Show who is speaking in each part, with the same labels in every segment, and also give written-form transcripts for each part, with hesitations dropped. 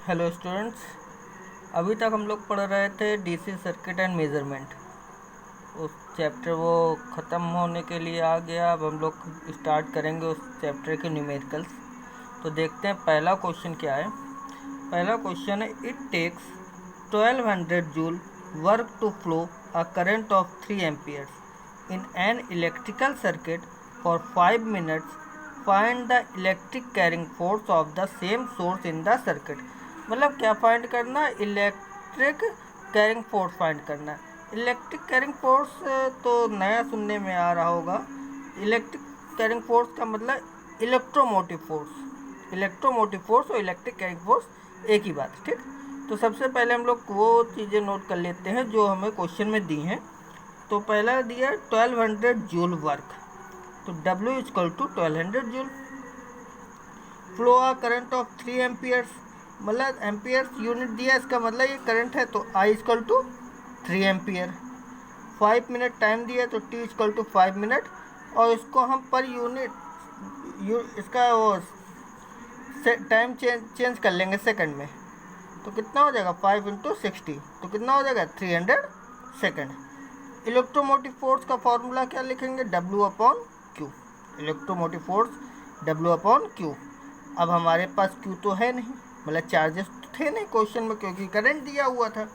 Speaker 1: Hello students, अभी तक हम लोग पढ़ रहे थे डीसी सर्किट एंड मेज़रमेंट। उस चैप्टर वो ख़त्म होने के लिए आ गया। अब हम लोग स्टार्ट करेंगे उस चैप्टर के न्यूमेरिकल्स। तो देखते हैं पहला क्वेश्चन क्या है। पहला क्वेश्चन है, it takes 1200 joule work to flow a current of 3 amperes in an electrical circuit for 5 minutes. Find the electric carrying force of the same source in the circuit. मतलब क्या फाइंड करना है? Electric carrying force find करना है। Electric carrying force तो नया सुनने में आ रहा होगा। इलेक्ट्रिक कैरिंग फोर्स का मतलब इलेक्ट्रोमोटिव फोर्स। इलेक्ट्रोमोटिव फोर्स और इलेक्ट्रिक कैरिंग फोर्स एक ही बात है, ठीक। तो सबसे पहले हम लोग वो चीज़ें नोट कर लेते हैं जो हमें क्वेश्चन में दी हैं। तो पहला दिया 1200 जूल वर्क, तो W equal to 1200 joule. Flow a current of 3 amperes, मतलब एम्पियर्स यूनिट दिया, इसका मतलब ये करंट है, तो I equal to 3 ampere. 5 minute time दिया, तो T इक्वल टू 5 मिनट। और इसको हम पर यूनिट इसका वो टाइम चेंज कर लेंगे सेकंड में। तो कितना हो जाएगा 5 इंटू 60, तो कितना हो जाएगा 300 सेकंड। इलेक्ट्रोमोटिव फोर्स का फॉर्मूला क्या लिखेंगे? W upon Q। Electromotive force W upon Q। अब हमारे पास Q तो है नहीं, मतलब चार्जेस तो थे नहीं क्वेश्चन में, क्योंकि करंट दिया हुआ था।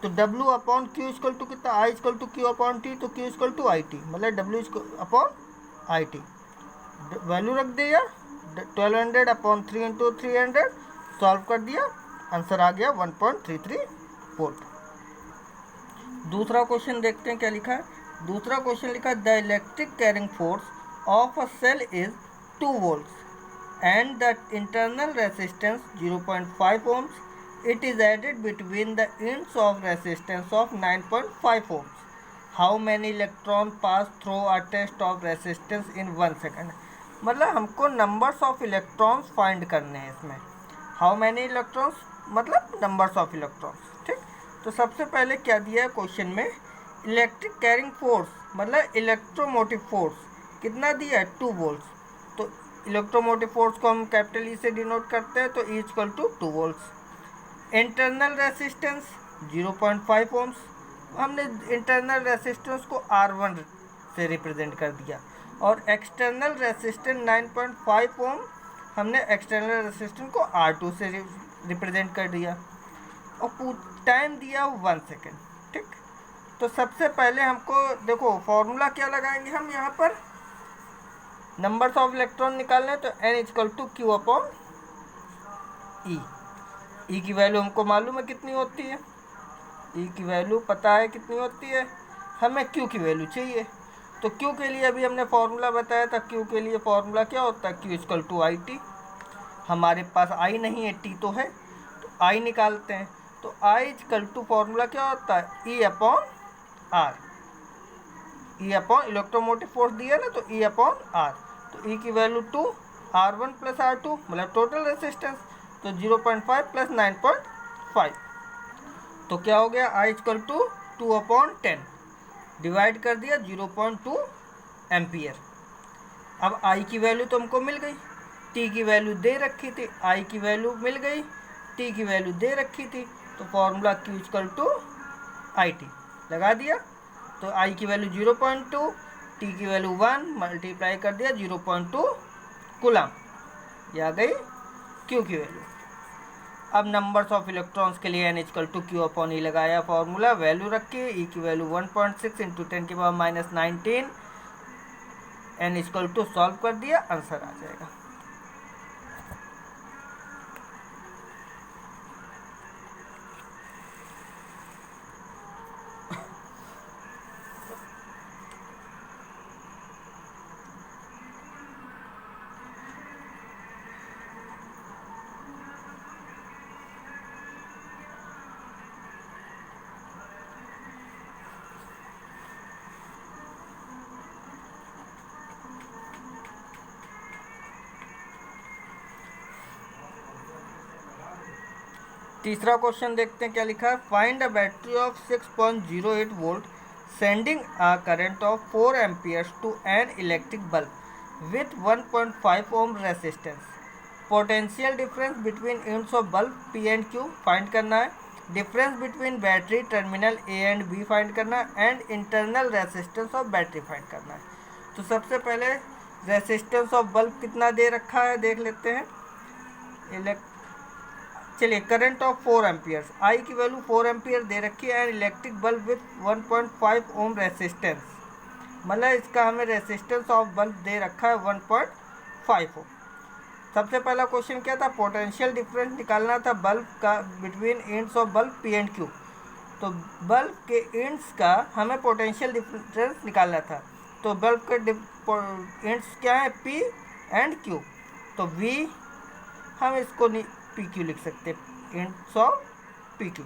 Speaker 1: तो W upon Q equal to कितना? I equal to Q upon T, तो Q इक्वल टू IT, मतलब W अपॉन IT। वैल्यू रख दिया 1200 अपॉन 3 इंटू 300, सॉल्व कर दिया, आंसर आ गया 1.33 वोल्ट। दूसरा क्वेश्चन देखते हैं क्या लिखा है। दूसरा क्वेश्चन लिखा है, the electric carrying force of a cell is 2 volts and the internal resistance 0.5 ohms. It is added between the ends of resistance of 9.5 ohms. How many electrons pass through a test of resistance in 1 second? मतलब हमको numbers of electrons find करने हैं इसमें। How many electrons मतलब numbers of electrons, ठीक। तो सबसे पहले क्या दिया है क्वेश्चन में? इलेक्ट्रिक कैरिंग फोर्स मतलब इलेक्ट्रोमोटिव फोर्स कितना दिया है? 2 वोल्ट्स। तो इलेक्ट्रोमोटिव फोर्स को हम कैपिटल ई से डिनोट करते हैं, तो E equal to 2 volts. Internal resistance 0.5 ohms, हमने इंटरनल रेसिस्टेंस को R1 से रिप्रेजेंट कर दिया। और एक्सटर्नल रेसिस्टेंस 9.5 ओम, हमने एक्सटर्नल रेसिस्टेंस को R2 से रिप्रेजेंट कर दिया। और टाइम दिया 1 सेकेंड, ठीक। तो सबसे पहले हमको देखो फॉर्मूला क्या लगाएंगे हम यहाँ पर। नंबर्स ऑफ इलेक्ट्रॉन निकालने हैं, तो N equal to Q upon E। E की वैल्यू हमको मालूम है कितनी होती है, E की वैल्यू पता है कितनी होती है, हमें Q की वैल्यू चाहिए। तो Q के लिए अभी हमने फॉर्मूला बताया था। Q के लिए फॉर्मूला क्या होता है? Q equal to IT। हमारे पास I नहीं है, T तो है, तो I निकालते हैं। तो I इक्वल टू फॉर्मूला क्या होता है? E upon R। E upon electromotive force दिया ना, तो E अपॉन R। तो E की वैल्यू 2, R1 प्लस R2 मतलब टोटल रेसिस्टेंस, तो 0.5 प्लस 9.5, तो क्या हो गया? I equal to 2 upon 10 divide कर दिया 0.2 एम्पियर। अब I की वैल्यू तो हमको मिल गई, T की वैल्यू दे रखी थी, I की वैल्यू मिल गई, T की वैल्यू दे रखी थी, तो formula Q equal to IT लगा दिया। तो I की वैल्यू 0.2, T की वैल्यू 1, मल्टीप्लाई कर दिया 0.2 कूलम, ये आ गई Q की वैल्यू। अब नंबर्स ऑफ इलेक्ट्रॉन्स के लिए N equal to Q upon E लगाया, फॉर्मूला वैल्यू रख के E की वैल्यू 1.6 इंटू 10 की power minus 19, N equal to solve कर दिया, आंसर आ जाएगा। तीसरा क्वेश्चन देखते हैं क्या लिखा है। Find a battery of 6.08 volt sending a current of 4 amperes to an electric bulb with 1.5 ohm resistance. Potential difference between units of bulb P and Q find करना है, difference between battery terminal A and B find करना है, and internal resistance of battery find करना है। तो सबसे पहले resistance of bulb कितना दे रखा है देख लेते हैं। चलिए, करंट ऑफ 4 एम्पियर्स, आई की वैल्यू 4 एम्पियर दे रखी है, and electric bulb with 1.5 ohm resistance, मतलब इसका हमें रेसिस्टेंस ऑफ बल्ब दे रखा है 1.5 ओम। सबसे पहला क्वेश्चन क्या था, पोटेंशियल डिफरेंस निकालना था बल्ब का between ends of bulb P and Q. तो बल्ब के एंड्स का हमें पोटेंशियल डिफरेंस निकालना था। तो बल्ब के एंड्स क्या है, पी एंड क्यू। तो वी हम इसको पी क्यू लिख सकते हैं, एंड्स ऑफ पी क्यू।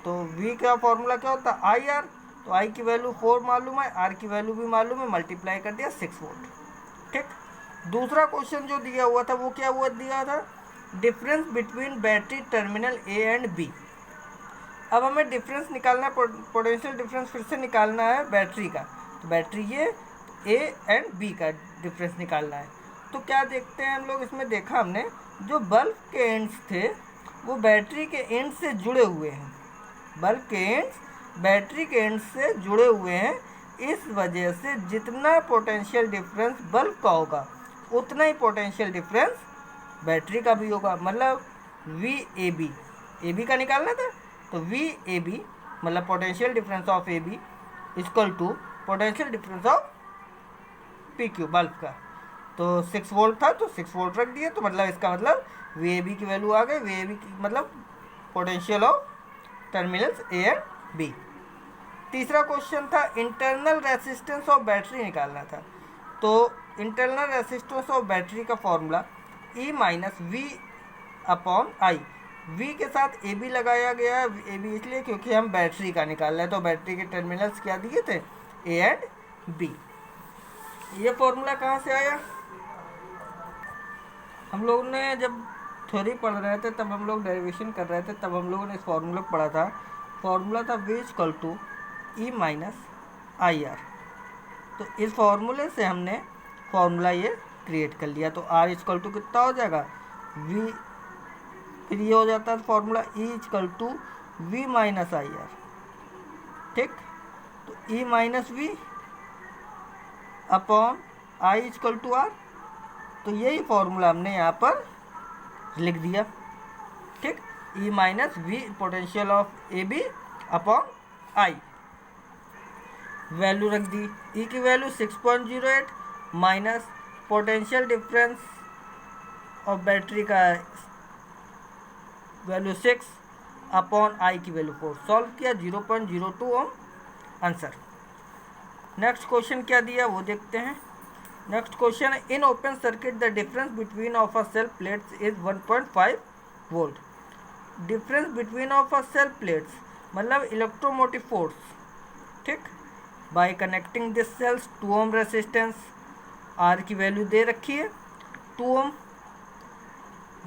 Speaker 1: तो वी का फॉर्मूला क्या होता है, आई आर। तो आई की वैल्यू 4 मालूम है, आर की वैल्यू भी मालूम है, मल्टीप्लाई कर दिया 6 वोल्ट। ठीक। दूसरा क्वेश्चन जो दिया हुआ था वो क्या हुआ दिया था, difference between battery terminal A and B. अब हमें डिफरेंस निकालना है, पोटेंशियल डिफरेंस फिर से निकालना है बैटरी का। तो बैटरी ये ए एंड बी का डिफरेंस निकालना है। तो क्या देखते हैं हम लोग, इसमें देखा हमने जो बल्ब के एंड्स थे वो बैटरी के एंड से जुड़े हुए हैं, बल्ब के एंड्स बैटरी के एंड से जुड़े हुए हैं। इस वजह से जितना पोटेंशियल डिफरेंस बल्ब का होगा उतना ही पोटेंशियल डिफरेंस बैटरी का भी होगा। मतलब वी ए बी का निकालना था, तो वी ए बी मतलब potential difference of A B equal to potential difference of P Q bulb का। तो 6 वोल्ट था तो 6 वोल्ट रख दिए, तो मतलब इसका मतलब वी ए बी की वैल्यू आ गई। वी ए बी की मतलब potential of terminals A and B. तीसरा क्वेश्चन था इंटरनल रेसिस्टेंस ऑफ बैटरी निकालना था। तो इंटरनल रेसिस्टेंस ऑफ बैटरी का formula E minus V upon I. V के साथ ए बी लगाया गया है, ए बी इसलिए क्योंकि हम बैटरी का निकालना है। तो बैटरी के टर्मिनल्स क्या दिए थे, ए एंड बी। ये फॉर्मूला कहाँ से आया, हम लोगों ने जब थ्योरी पढ़ रहे थे तब हम लोग डेरिवेशन कर रहे थे, तब हम लोगों ने इस फॉर्मूला पढ़ा था। फॉर्मूला था V equal to E minus I R. तो इस फॉर्मूले से हमने फॉर्मूला ये क्रिएट कर लिया। तो आर इक्वल टू कितना हो जाएगा, वी, फिर ये हो जाता है formula E equal to V minus I R. ठीक। तो E minus V upon I equal to R. तो यही फॉर्मूला हमने यहाँ पर लिख दिया। ठीक। E minus V potential of A B upon I, value रख दी। ई की value 6.08 minus potential difference of battery का वैल्यू 6 अपॉन आई की वैल्यू 4। सॉल्व किया 0.02 ओम आंसर। नेक्स्ट क्वेश्चन क्या दिया वो देखते हैं। नेक्स्ट क्वेश्चन है in open circuit the difference between of a cell plates is 1.5 volt. Difference between of a cell plates मतलब इलेक्ट्रोमोटिव फोर्स। ठीक। By connecting this cells 2 ohm resistance, R की value दे रखी है 2 ohm.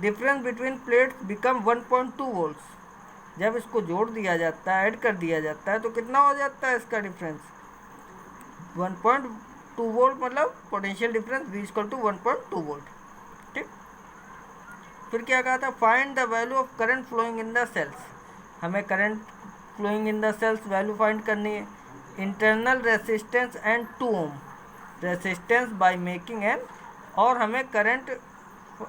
Speaker 1: Difference between plates become 1.2 volts. जब इसको जोड़ दिया जाता है, ऐड कर दिया जाता है, तो कितना हो जाता है इसका डिफरेंस 1.2 वोल्ट, मतलब potential difference V equal to 1.2 volt. ठीक। फिर क्या कहा था, find the value of current flowing in the cells. हमें current flowing in the cells value find करनी है। Internal resistance and 2 ohm resistance by making an, और हमें करंट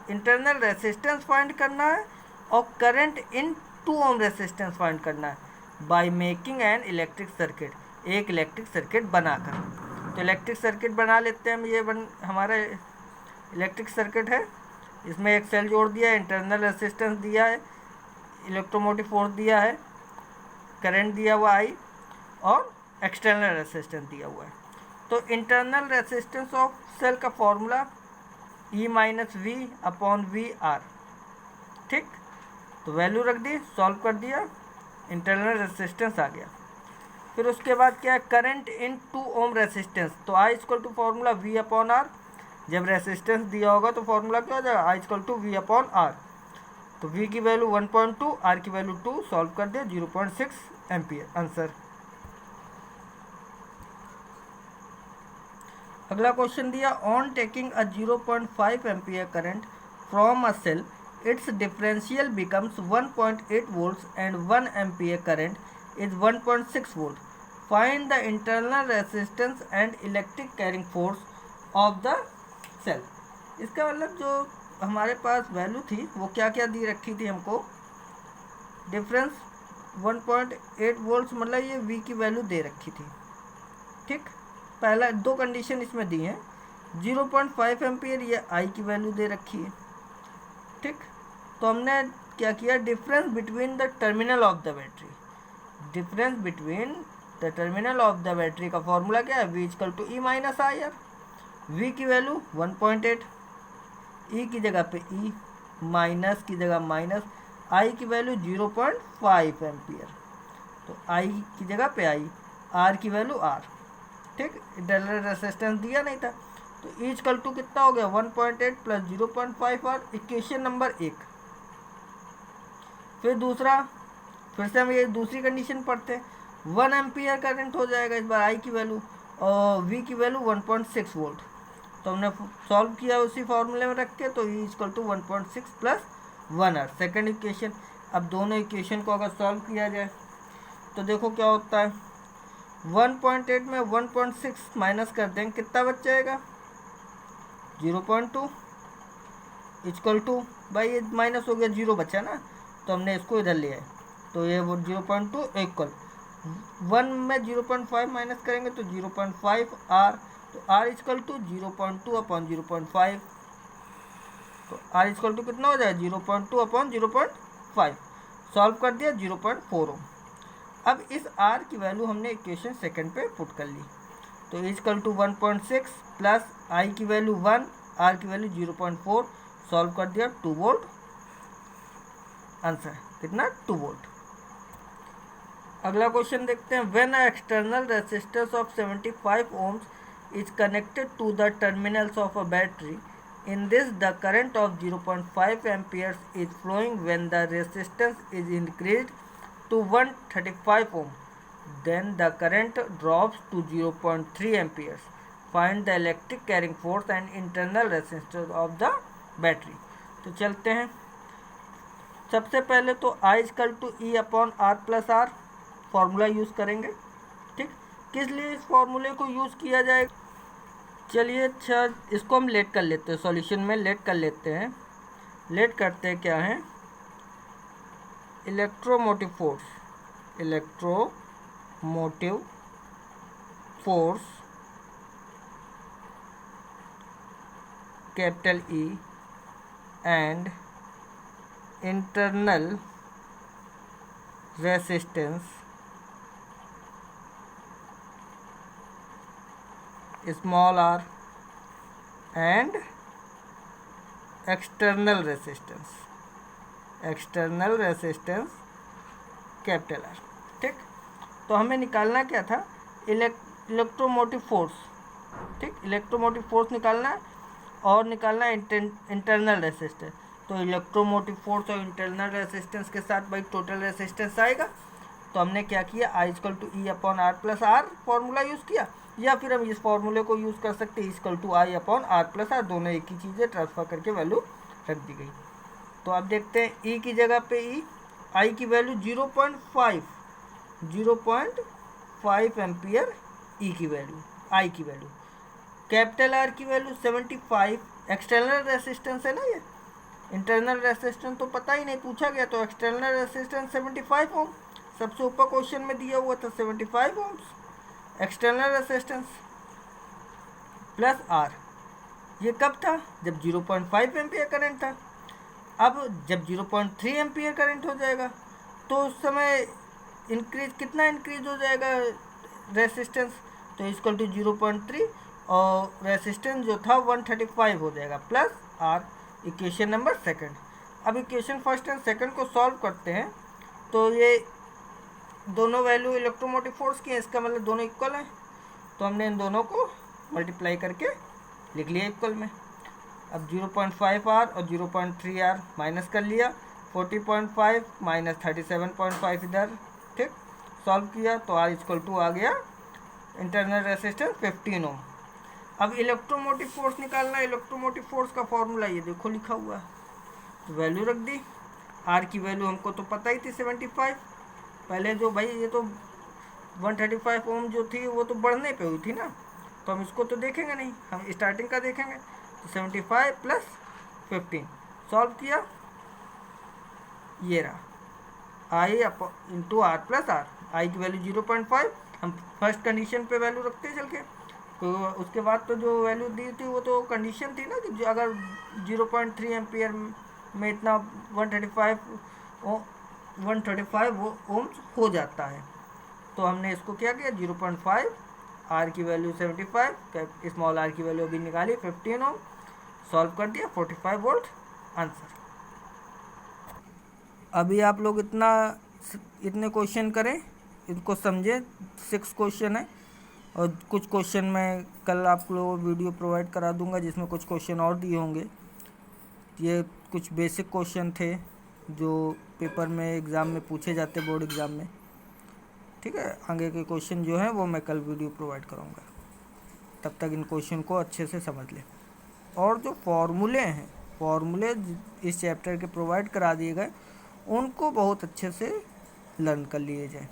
Speaker 1: इंटरनल रेसिस्टेंस फाइंड करना है और current in 2 ohm resistance find करना है by making an electric circuit, एक इलेक्ट्रिक सर्किट बनाकर। तो इलेक्ट्रिक सर्किट बना लेते हैं हम। ये हमारा इलेक्ट्रिक सर्किट है, इसमें एक सेल जोड़ दिया है, इंटरनल रेसिस्टेंस दिया है, इलेक्ट्रोमोटिव फोर्स दिया है, करंट दिया हुआ आई, और एक्सटर्नल रेसिस्टेंस दिया हुआ है। तो इंटरनल रेसिस्टेंस ऑफ सेल का formula E minus V upon V R. ठीक। तो वैल्यू रख दी, सॉल्व कर दिया, इंटरनल रेसिस्टेंस आ गया। फिर उसके बाद क्या है, करंट इन 2 ओम रेसिस्टेंस। तो I equal to formula V upon R. जब रेसिस्टेंस दिया होगा तो फॉर्मूला क्या हो जाएगा, I equal to V upon R. तो वी की वैल्यू 1.2, आर की वैल्यू 2, सॉल्व कर दिया 0.6 एम्पियर आंसर। अगला क्वेश्चन दिया on taking a 0.5 ampere current from a cell, its differential becomes 1.8 volts and 1 ampere current is 1.6 volt. Find the internal resistance and electric carrying force of the cell. इसका मतलब जो हमारे पास value थी वो क्या क्या दी रखी थी हमको, डिफरेंस 1.8 वोल्ट्स, मतलब ये V की वैल्यू दे रखी थी। ठीक, पहला दो कंडीशन इसमें दी हैं, 0.5 एम्पियर ये I की वैल्यू दे रखी है। ठीक, तो हमने क्या किया, difference between the terminal of the battery, difference between the terminal of the battery का फॉर्मूला क्या है, V equal to E minus I R. V की वैल्यू 1.8, E की जगह पे E, माइनस की जगह माइनस, I की वैल्यू 0.5 एम्पियर, तो I की जगह पे I, R की वैल्यू R। ठीक, इंटरनल रेजिस्टेंस दिया नहीं था, तो E इक्वल टू कितना हो गया, 1.8 प्लस 0.5 R, इक्वेशन नंबर 1। फिर दूसरा, फिर से हम ये दूसरी कंडीशन पढ़ते हैं, 1 एम्पियर करंट हो जाएगा इस बार I की वैल्यू और V की वैल्यू 1.6 वोल्ट। तो हमने सॉल्व किया उसी फॉर्मूले में रख के, तो E equal to 1.6 plus 1 R, second equation. अब दोनों इक्वेशन को अगर सॉल्व किया जाए तो देखो क्या होता है, 1.8 में 1.6 माइनस कर देंगे, कितना बच जाएगा, 0.2 इक्वल टू, भाई ये माइनस हो गया, 0 बचा ना, तो हमने इसको इधर लिया है, तो ये वो 0.2 इक्वल 1 में 0.5 माइनस करेंगे तो 0.5 R, तो R इक्वल टू 0.2 अपॉन 0.5, तो R इक्वल टू कितना हो जाए, 0.2 अपॉन 0.5, सॉल्व कर दिया 0.4 ओम। अब इस R की वैल्यू हमने इक्वेशन सेकंड पे पुट कर ली, तो इक्वल टू 1.6 प्लस I की वैल्यू 1, R की वैल्यू 0.4, सॉल्व कर दिया 2 वोल्ट, आंसर कितना, 2 वोल्ट। अगला क्वेश्चन देखते हैं, when a external resistance of 75 ohms is connected to the terminals of a battery, in this the current of 0.5 amperes is flowing when the resistance is increased to 135 ohm, then the current drops to 0.3 amperes. Find the electric carrying force and internal resistance of the battery. तो चलते हैं, सबसे पहले तो I equal to E upon R plus R formula use करेंगे। ठीक, किस लिए इस फॉर्मूले को यूज़ किया जाएगा, चलिए अच्छा इसको हम लेट कर लेते हैं, सॉल्यूशन में लेट कर लेते हैं। लेट करते हैं क्या है, electromotive force, electromotive force capital E and internal resistance small r and external resistance capital R। ठीक, तो हमें निकालना क्या था, इलेक्ट्रोमोटिव फोर्स। ठीक, इलेक्ट्रोमोटिव फोर्स निकालना है और निकालना है इंटरनल रेजिस्टेंस, तो इलेक्ट्रोमोटिव फोर्स और इंटरनल रेजिस्टेंस के साथ भाई टोटल रेजिस्टेंस आएगा। तो हमने क्या किया, I equal to E upon R plus R formula use किया, या फिर हम इस फॉर्मूले को यूज़ कर सकते हैं, equal to I upon R plus R, दोनों एक ही चीज़ें, ट्रांसफर करके वैल्यू रख दी गई। तो अब देखते हैं, E की जगह पे E, I की वैल्यू 0.5 एम्पियर, E की वैल्यू, I की वैल्यू, कैपिटल R की वैल्यू 75, एक्सटर्नल रेजिस्टेंस है ना ये, इंटरनल रेजिस्टेंस तो पता ही नहीं, पूछा गया, तो एक्सटर्नल रेजिस्टेंस 75 ओम, सबसे ऊपर क्वेश्चन में दिया हुआ था 75 ohms external resistance plus R। ये कब था, जब 0.5 एम्पियर करंट था। अब जब 0.3 एम्पियर करंट हो जाएगा तो उस समय इंक्रीज, कितना इंक्रीज हो जाएगा रेजिस्टेंस, तो इक्वल टू 0.3 और रेजिस्टेंस जो था 135 हो जाएगा plus R, equation number second. अब इक्वेशन फर्स्ट एंड सेकंड को सॉल्व करते हैं, तो ये दोनों वैल्यू इलेक्ट्रोमोटिव फोर्स की है, इसका मतलब दोनों इक्वल हैं, तो हमने इन दोनों को मल्टीप्लाई करके लिख लिया इक्वल में। अब 0.5 R और 0.3 R माइनस कर लिया, 40.5 माइनस 37.5 इधर। ठीक, सॉल्व किया तो R इक्वल टू आ गया इंटरनल रेजिस्टेंस 15 ओम। अब इलेक्ट्रोमोटिव फोर्स निकालना है, इलेक्ट्रोमोटिव फोर्स का फॉर्मूला ये देखो लिखा हुआ है, तो वैल्यू रख दी। आर की वैल्यू हमको तो पता ही थी 75। पहले जो भाई ये तो 135 ओम जो थी वो तो बढ़ने पे हुई थी ना, तो हम इसको तो देखेंगे नहीं, हम स्टार्टिंग का देखेंगे। तो 75 प्लस 15 सॉल्व किया, ये रहा आई इंटू आर प्लस आर। आई की वैल्यू 0.5, हम फर्स्ट कंडीशन पे वैल्यू रखते हैं चल के। तो उसके बाद तो जो वैल्यू दी थी वो तो कंडीशन थी ना कि जो अगर 0.3 एम्पियर में इतना 135 ओम्स हो जाता है। तो हमने इसको क्या किया 0.5, आर की वैल्यू 75, स्मॉल आर की वैल्यू अभी निकाली 15 ओम, सॉल्व कर दिया 45 वोल्ट आंसर। अभी आप लोग इतने क्वेश्चन करें, इनको समझे। 6 क्वेश्चन है और कुछ क्वेश्चन मैं कल आप लोगों को वीडियो प्रोवाइड करा दूंगा जिसमें कुछ क्वेश्चन और दिए होंगे। ये कुछ बेसिक क्वेश्चन थे जो पेपर में एग्ज़ाम में पूछे जाते बोर्ड एग्ज़ाम में। ठीक है, आगे के क्वेश्चन जो हैं वो मैं कल वीडियो प्रोवाइड करूँगा। तब तक इन क्वेश्चन को अच्छे से समझ लें। और जो फॉर्मूले हैं, फॉर्मूले इस चैप्टर के प्रोवाइड करा दिए गए, उनको बहुत अच्छे से लर्न कर लिए जाए।